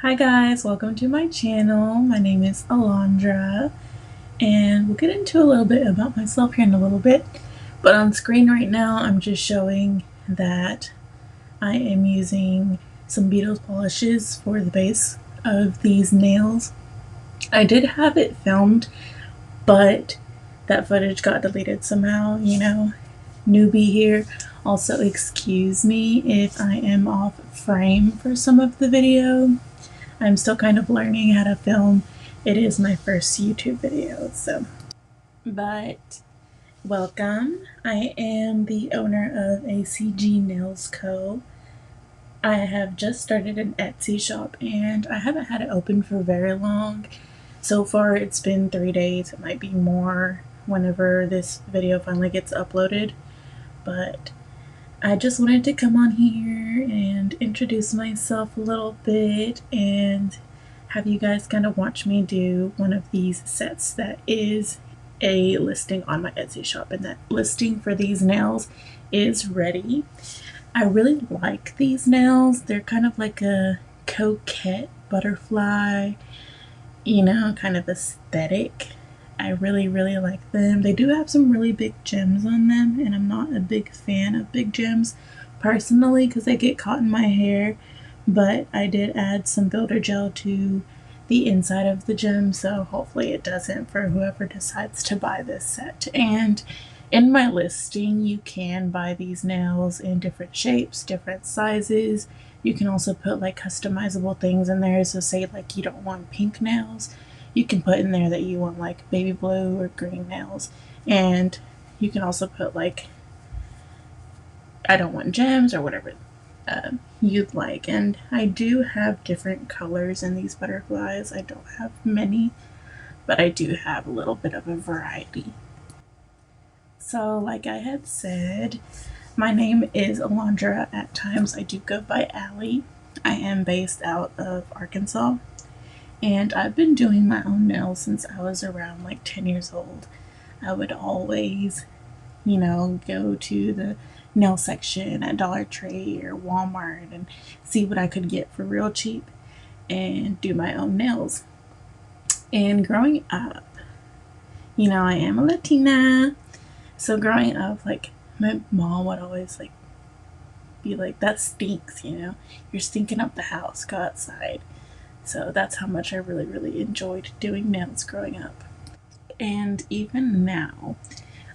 Hi guys, welcome to my channel. My name is Alondra and we'll get into a little bit about myself here in a little bit. But on screen right now I'm just showing that I am using some Beetles polishes for the base of these nails. I did have it filmed, but that footage got deleted somehow, newbie here. Also, excuse me if I am off frame for some of the video. I'm still kind of learning how to film. It is my first YouTube video, so. But welcome. I am the owner of ACG Nails Co. I have just started an Etsy shop and I haven't had it open for very long. So far, it's been 3 days. It might be more whenever this video finally gets uploaded. But I just wanted to come on here and introduce myself a little bit and have you guys kind of watch me do one of these sets that is a listing on my Etsy shop, and that listing for these nails is ready. I really like these nails. They're kind of like a coquette butterfly, kind of aesthetic. I really like them. They do have some really big gems on them, and I'm not a big fan of big gems personally because they get caught in my hair, but I did add some builder gel to the inside of the gem, so hopefully it doesn't for whoever decides to buy this set. And in my listing, you can buy these nails in different shapes, different sizes. You can also put like customizable things in there. So say like you don't want pink nails, you can put in there that you want like baby blue or green nails. And you can also put like, I don't want gems or whatever you'd like. And I do have different colors in these butterflies. I don't have many, but I do have a little bit of a variety. So like I had said, my name is Alondra. At times I do go by Allie. I am based out of Arkansas, and I've been doing my own nails since I was around like 10 years old. I would always, go to the nail section at Dollar Tree or Walmart and see what I could get for real cheap and do my own nails. And growing up, I am a Latina. So growing up, like my mom would always like be like, "That stinks, you're stinking up the house. Go outside." So that's how much I really enjoyed doing nails growing up. And even now,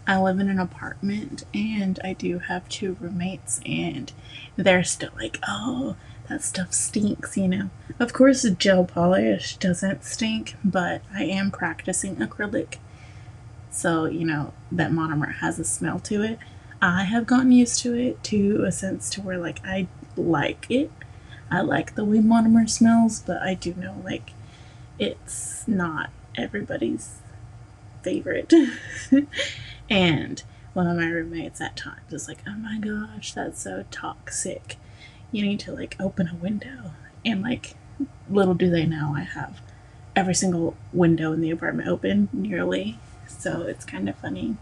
I live in an apartment and I do have two roommates, and they're still like, "Oh, that stuff stinks." Of course, gel polish doesn't stink, but I am practicing acrylic. So, that monomer has a smell to it. I have gotten used to it to a sense to where like I like it. I like the way monomer smells, but I do know like it's not everybody's favorite. And one of my roommates at times is like, "Oh my gosh, that's so toxic. You need to like open a window." And like, little do they know, I have every single window in the apartment open nearly. So it's kind of funny.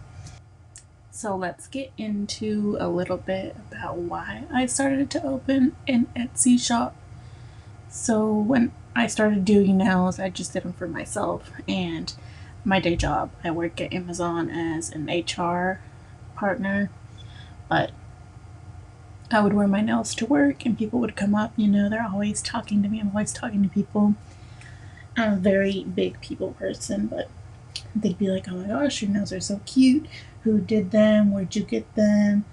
So let's get into a little bit about why I started to open an Etsy shop. So when I started doing nails, I just did them for myself and my day job. I work at Amazon as an HR partner, but I would wear my nails to work and people would come up, they're always talking to me. I'm always talking to people. I'm a very big people person, but they'd be like, "Oh my gosh, your nails are so cute. Who did them? Where'd you get them?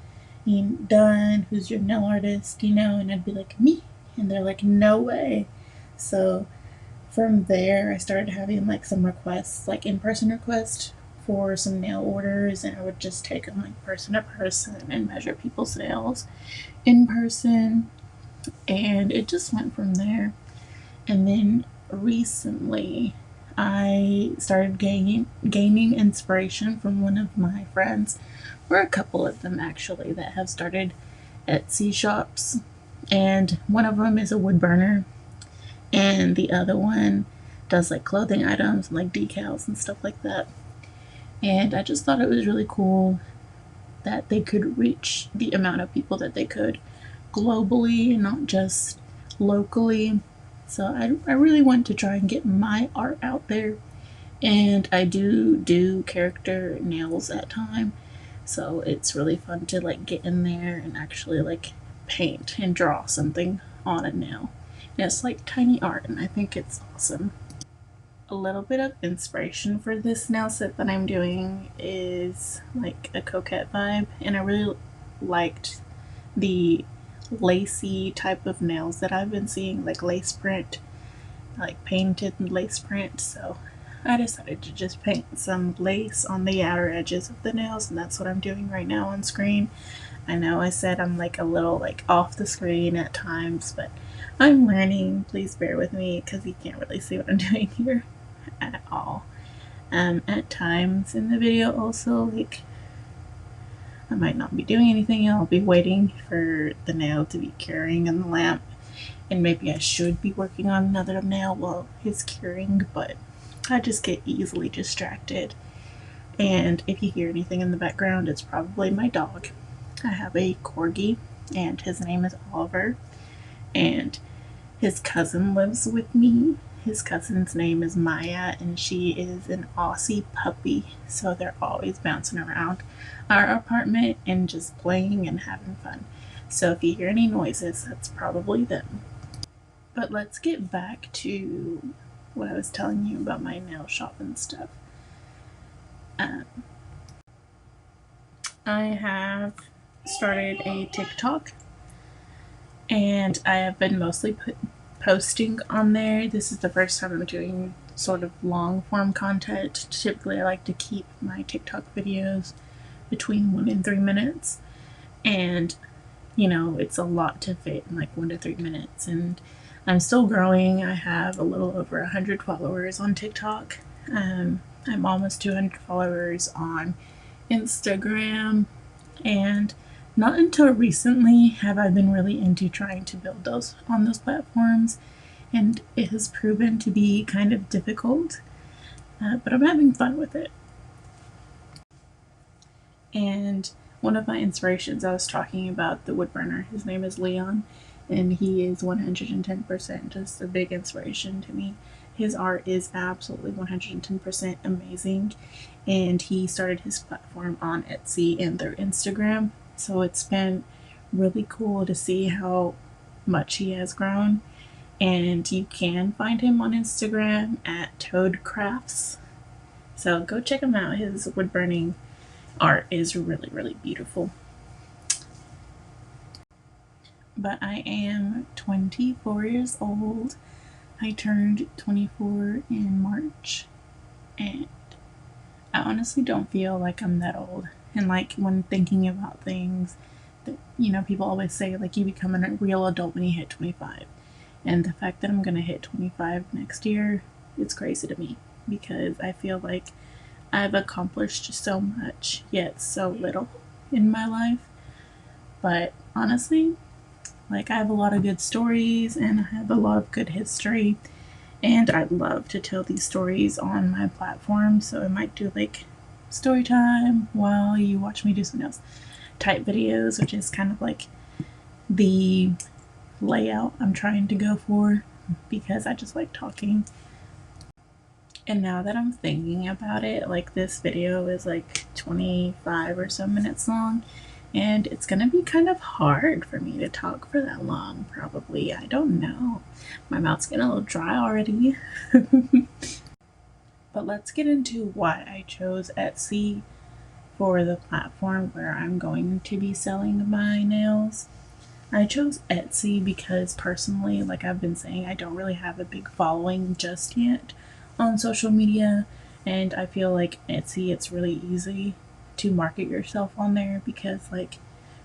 Done? Who's your nail artist?" And I'd be like, "Me." And they're like, "No way." So from there, I started having like some requests, like in-person requests for some nail orders, and I would just take them like person to person and measure people's nails in person, and it just went from there. And then recently, I started gaining inspiration from one of my friends, or a couple of them actually, that have started Etsy shops. And one of them is a wood burner, and the other one does like clothing items and like decals and stuff like that. And I just thought it was really cool that they could reach the amount of people that they could globally and not just locally. So I really want to try and get my art out there. And I do character nails at time. So it's really fun to like get in there and actually like paint and draw something on a nail. And it's like tiny art, and I think it's awesome. A little bit of inspiration for this nail set that I'm doing is like a coquette vibe, and I really liked the lacy type of nails that I've been seeing, like lace print, like painted lace print. So I decided to just paint some lace on the outer edges of the nails, and that's what I'm doing right now on screen. I know I said I'm like a little like off the screen at times, but I'm learning. Please bear with me because you can't really see what I'm doing here at all. At times in the video also, like, I might not be doing anything. I'll be waiting for the nail to be curing in the lamp, and maybe I should be working on another nail while it's curing, but I just get easily distracted. And if you hear anything in the background, it's probably my dog. I have a corgi, and his name is Oliver, and his cousin lives with me. His cousin's name is Maya, and she is an Aussie puppy, so they're always bouncing around our apartment and just playing and having fun. So if you hear any noises, that's probably them. But let's get back to what I was telling you about my nail shop and stuff. I have started a TikTok, and I have been mostly posting on there. This is the first time I'm doing sort of long form content. Typically I like to keep my TikTok videos between 1 and 3 minutes, and you know, it's a lot to fit in like 1 to 3 minutes, and I'm still growing. I have a little over 100 followers on TikTok. I'm almost 200 followers on Instagram, and not until recently have I been really into trying to build those on those platforms, and it has proven to be kind of difficult, but I'm having fun with it. And one of my inspirations, I was talking about the woodburner. His name is Leon, and he is 110% just a big inspiration to me. His art is absolutely 110% amazing, and he started his platform on Etsy and through Instagram. So it's been really cool to see how much he has grown. And you can find him on Instagram at Toad Crafts. So go check him out. His wood burning art is really, really beautiful. But I am 24 years old. I turned 24 in March, and I honestly don't feel like I'm that old. And like when thinking about things, that, you know, people always say like you become a real adult when you hit 25. And the fact that I'm gonna hit 25 next year, it's crazy to me, because I feel like I've accomplished so much yet so little in my life. But honestly, like I have a lot of good stories and I have a lot of good history, and I love to tell these stories on my platform. So I might do like story time while you watch me do something else type videos, which is kind of like the layout I'm trying to go for, because I just like talking. And now that I'm thinking about it, like this video is like 25 or so minutes long, and it's gonna be kind of hard for me to talk for that long, probably. I don't know. My mouth's getting a little dry already. But let's get into why I chose Etsy for the platform where I'm going to be selling my nails. I chose Etsy because personally, like I've been saying, I don't really have a big following just yet on social media, and I feel like Etsy, it's really easy to market yourself on there, because like,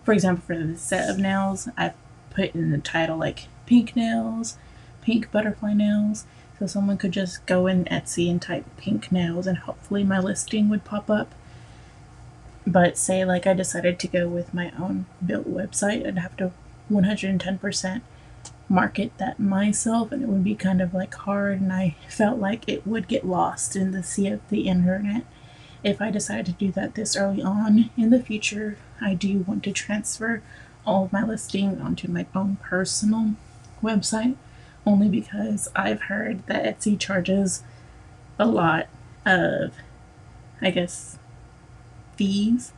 for example, for this set of nails, I've put in the title like pink nails, pink butterfly nails, so someone could just go in Etsy and type pink nails and hopefully my listing would pop up. But say like I decided to go with my own built website, I'd have to 110% market that myself, and it would be kind of like hard, and I felt like it would get lost in the sea of the internet if I decided to do that this early on. In the future, I do want to transfer all of my listing onto my own personal website, only because I've heard that Etsy charges a lot of, I guess, fees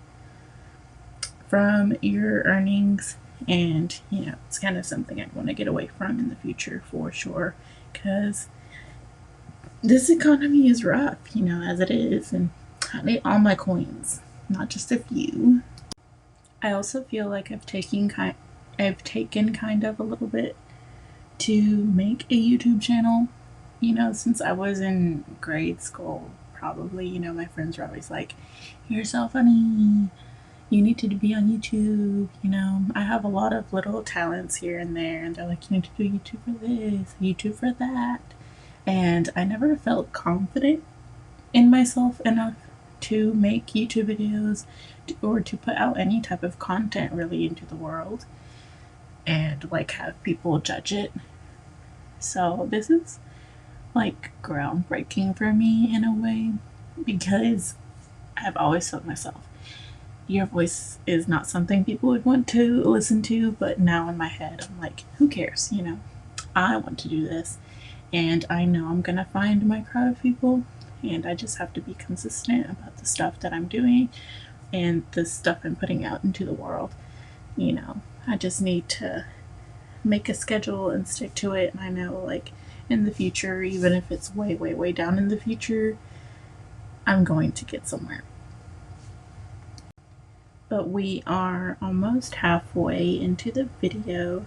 from your earnings, and it's kind of something I'd want to get away from in the future for sure, because this economy is rough, as it is, and I need all my coins, not just a few. I also feel like I've taken kind of a little bit to make a YouTube channel. Since I was in grade school, probably, my friends were always like, "You're so funny. You need to be on YouTube." I have a lot of little talents here and there, and they're like, "You need to do YouTube for this, YouTube for that." And I never felt confident in myself enough to make YouTube videos or to put out any type of content really into the world and like have people judge it. So this is like groundbreaking for me in a way, because I've always told myself, your voice is not something people would want to listen to, but now in my head I'm like, who cares? I want to do this, and I know I'm gonna find my crowd of people, and I just have to be consistent about the stuff that I'm doing and the stuff I'm putting out into the world. I just need to make a schedule and stick to it, and I know, like, in the future, even if it's way, way, way down in the future, I'm going to get somewhere. But we are almost halfway into the video,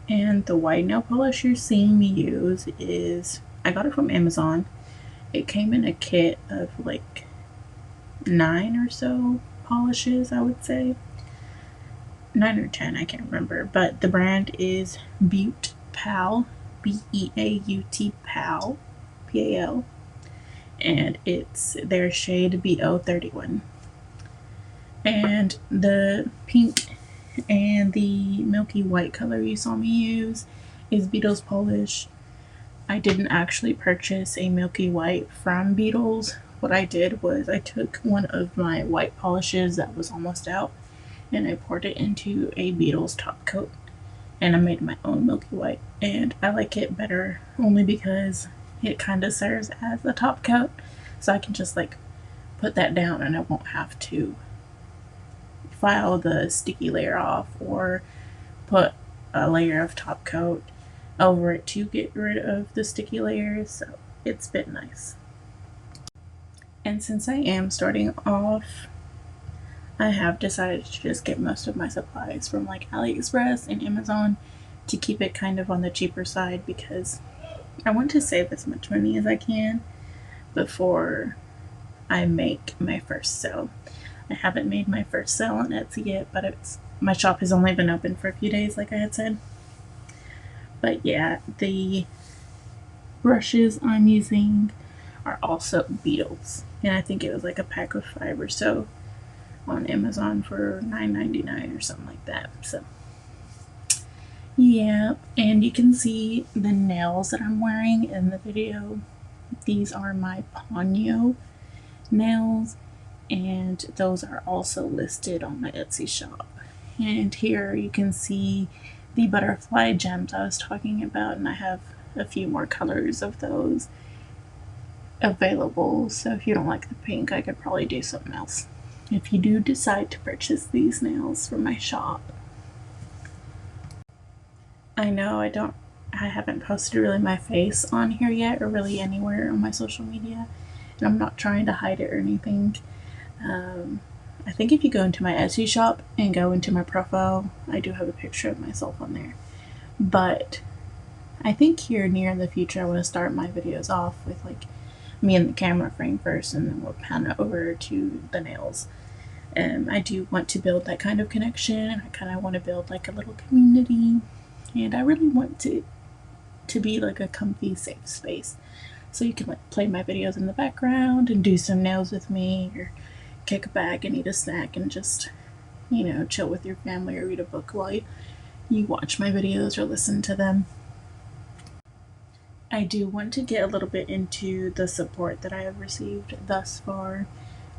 and the white nail polish you're seeing me use I got it from Amazon. It came in a kit of like 9 or so polishes, I would say. 9 or 10, I can't remember, but the brand is Butte Pal, Beaut Pal, Pal, and it's their shade BO31. And the pink and the milky white color you saw me use is Beetles Polish. I didn't actually purchase a milky white from Beetles. What I did was I took one of my white polishes that was almost out, and I poured it into a Beetles top coat, and I made my own milky white, and I like it better only because it kind of serves as a top coat, so I can just like put that down and I won't have to file the sticky layer off or put a layer of top coat over it to get rid of the sticky layers. So it's been nice. And since I am starting off, I have decided to just get most of my supplies from like AliExpress and Amazon to keep it kind of on the cheaper side, because I want to save as much money as I can before I make my first sale. I haven't made my first sale on Etsy yet, but my shop has only been open for a few days, like I had said. But yeah, the brushes I'm using are also Beetles, and I think it was like a pack of 5 or so on Amazon for $9.99 or something like that. So yeah, and you can see the nails that I'm wearing in the video. These are my Ponyo nails, and those are also listed on my Etsy shop. And here you can see the butterfly gems I was talking about, and I have a few more colors of those available, so if you don't like the pink, I could probably do something else if you do decide to purchase these nails from my shop. I know I haven't posted really my face on here yet, or really anywhere on my social media, and I'm not trying to hide it or anything. I think if you go into my Etsy shop and go into my profile, I do have a picture of myself on there. But I think here near in the future, I want to start my videos off with like me in the camera frame first, and then we'll pan it over to the nails. I do want to build that kind of connection. I kind of want to build like a little community, and I really want to be like a comfy, safe space, so you can like play my videos in the background and do some nails with me, or kick back and eat a snack and just chill with your family or read a book while you watch my videos or listen to them. I do want to get a little bit into the support that I have received thus far.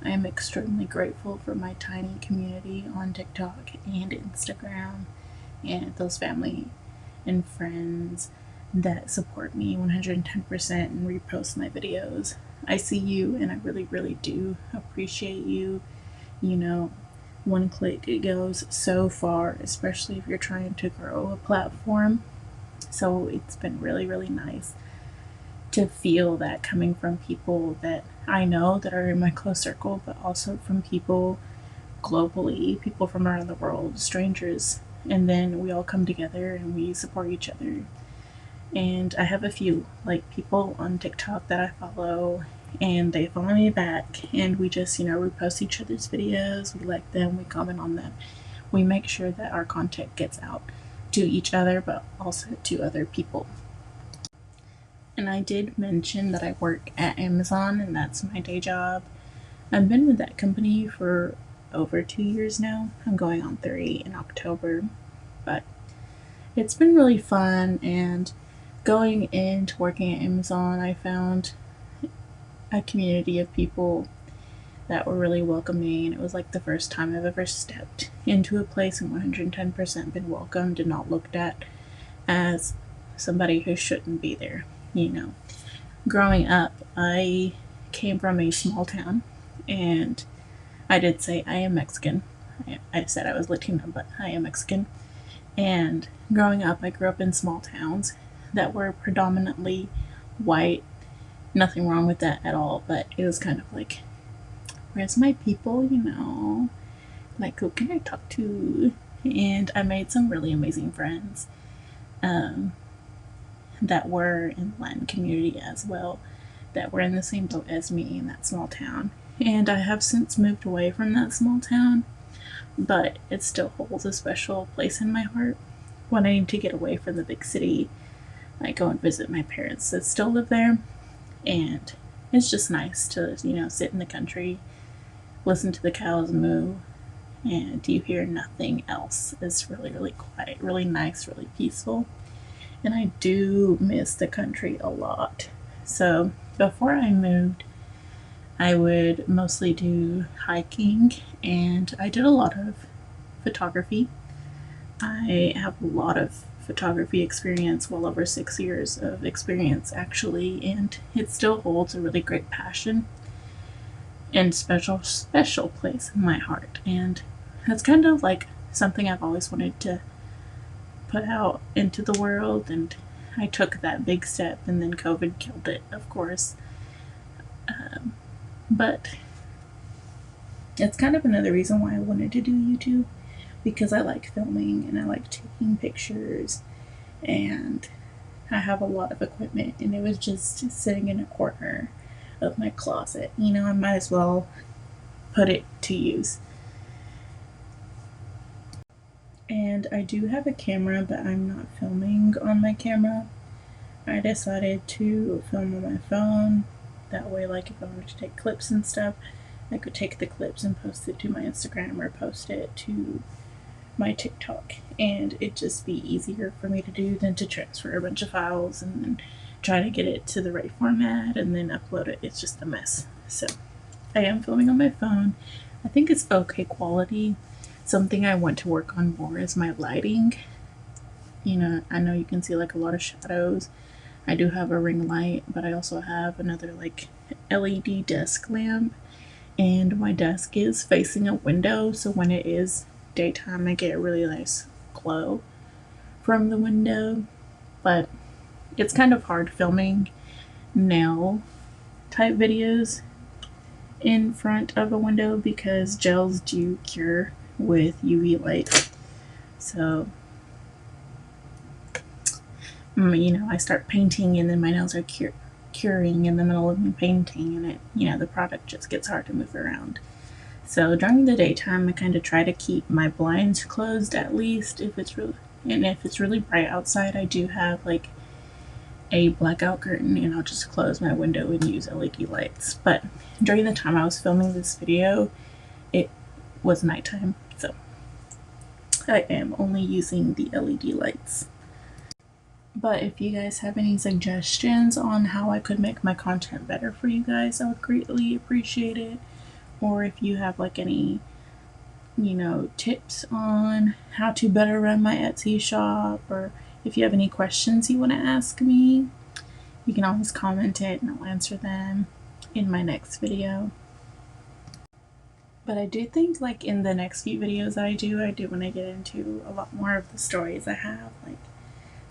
I am extremely grateful for my tiny community on TikTok and Instagram, and those family and friends that support me 110% and repost my videos. I see you and I really, really do appreciate you. You know, one click, it goes so far, especially if you're trying to grow a platform. So it's been really, really nice to feel that coming from people that I know that are in my close circle, but also from people globally, people from around the world, strangers. And then we all come together and we support each other. And I have a few like people on TikTok that I follow, and they follow me back, and we just, repost each other's videos, we like them, we comment on them, we make sure that our content gets out to each other but also to other people. And I did mention that I work at Amazon, and that's my day job. I've been with that company for over 2 years now. I'm going on 3 in October, but it's been really fun. And going into working at Amazon, I found a community of people that were really welcoming. It was like the first time I've ever stepped into a place and 110% been welcomed and not looked at as somebody who shouldn't be there. Growing up, I came from a small town, and I did say I am Mexican. I said I was Latino, but I am Mexican. And growing up, I grew up in small towns that were predominantly white. Nothing wrong with that at all, but it was kind of like, where's my people, Like, who can I talk to? And I made some really amazing friends that were in the Latin community as well, that were in the same boat as me in that small town. And I have since moved away from that small town, but it still holds a special place in my heart. When I need to get away from the big city, I go and visit my parents that still live there, and it's just nice to, sit in the country, listen to the cows moo, and you hear nothing else. It's really, really quiet, really nice, really peaceful. And I do miss the country a lot. So before I moved, I would mostly do hiking, and I did a lot of photography. I have a lot of photography experience, well over 6 years of experience actually, and it still holds a really great passion and special place in my heart. And that's kind of like something I've always wanted to put out into the world, and I took that big step, and then COVID killed it, of course. But it's kind of another reason why I wanted to do YouTube, because I like filming and I like taking pictures, and I have a lot of equipment, and it was just sitting in a corner of my closet. I might as well put it to use. And I do have a camera, but I'm not filming on my camera. I decided to film on my phone. That way, like, if I wanted to take clips and stuff, I could take the clips and post it to my Instagram or post it to my TikTok, and it'd just be easier for me to do than to transfer a bunch of files and then try to get it to the right format and then upload it. It's just a mess. So I am filming on my phone. I think it's okay quality. Something I want to work on more is my lighting. I know you can see like a lot of shadows. I do have a ring light, but I also have another like LED desk lamp, and my desk is facing a window, so when it is daytime I get a really nice glow from the window. But it's kind of hard filming nail type videos in front of a window because gels do cure with UV light. So I start painting, and then my nails are curing in the middle of me painting, and the product just gets hard to move around. So during the daytime, I kind of try to keep my blinds closed, at least if it's really bright outside. I do have like a blackout curtain, and I'll just close my window and use LED lights. But during the time I was filming this video, it was nighttime, so I am only using the LED lights. But if you guys have any suggestions on how I could make my content better for you guys, I would greatly appreciate it. Or if you have like any, tips on how to better run my Etsy shop, or If you have any questions you want to ask me, you can always comment it and I'll answer them in my next video. But I do think like in the next few videos I do want to get into a lot more of the stories I have, like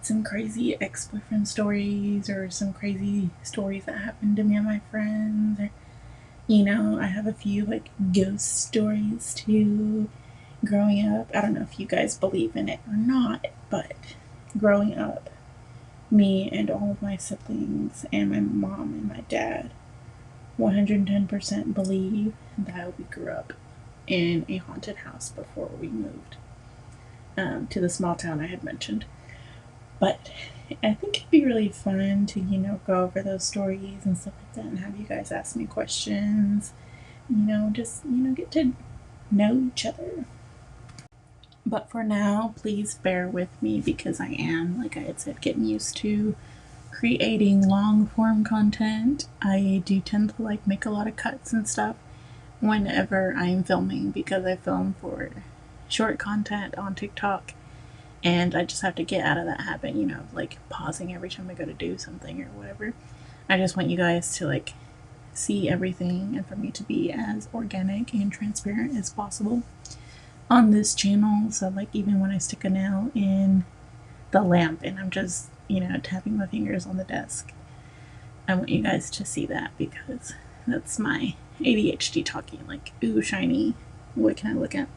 some crazy ex-boyfriend stories or some crazy stories that happened to me and my friends, or I have a few like ghost stories too. Growing up, I don't know if you guys believe in it or not, but growing up, me and all of my siblings and my mom and my dad 110% believe that we grew up in a haunted house before we moved to the small town I had mentioned. But I think it'd be really fun to, go over those stories and stuff like that and have you guys ask me questions, just, get to know each other. But for now, please bear with me because I am, like I had said, getting used to creating long form content. I do tend to like make a lot of cuts and stuff whenever I'm filming because I film for short content on TikTok. And I just have to get out of that habit, like pausing every time I go to do something or whatever. I just want you guys to like see everything and for me to be as organic and transparent as possible on this channel. So like even when I stick a nail in the lamp and I'm just, tapping my fingers on the desk, I want you guys to see that because that's my ADHD talking, like, ooh, shiny, what can I look at?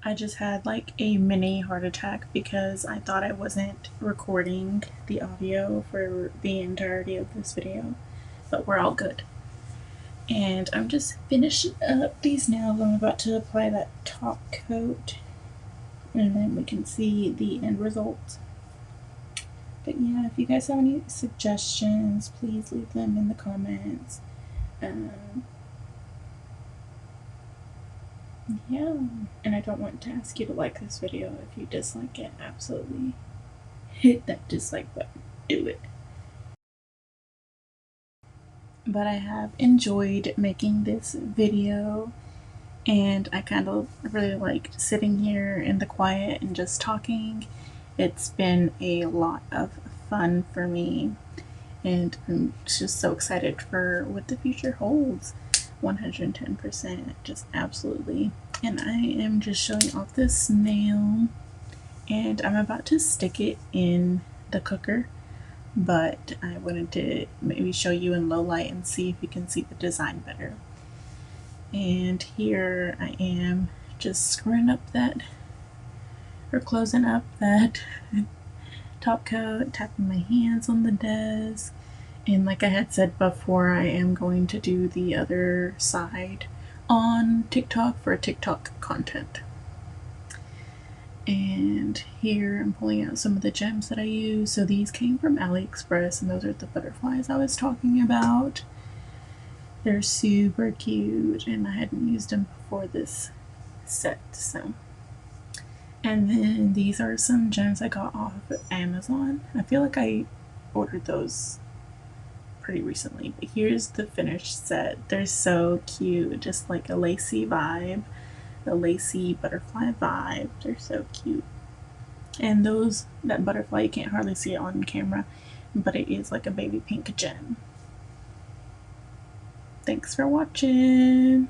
I just had like a mini heart attack because I thought I wasn't recording the audio for the entirety of this video, but we're all good. And I'm just finishing up these nails. I'm about to apply that top coat and then we can see the end result. But yeah, if you guys have any suggestions, please leave them in the comments. Yeah, and I don't want to ask you to like this video. If you dislike it, absolutely hit that dislike button. Do it. But I have enjoyed making this video, and I kind of really liked sitting here in the quiet and just talking. It's been a lot of fun for me, and I'm just so excited for what the future holds. 110%, just absolutely. And I am just showing off this nail, and I'm about to stick it in the cooker, but I wanted to maybe show you in low light and see if you can see the design better. And here I am just screwing up that, or closing up that top coat, tapping my hands on the desk. And like I had said before, I am going to do the other side on TikTok for TikTok content. And here I'm pulling out some of the gems that I use. So these came from AliExpress, and those are the butterflies I was talking about. They're super cute, and I hadn't used them before this set, so. And then these are some gems I got off of Amazon. I feel like I ordered those pretty recently, but here's the finished set. They're so cute, just like a lacy vibe, a lacy butterfly vibe. They're so cute. And that butterfly, you can't hardly see it on camera, but it is like a baby pink gem. Thanks for watching.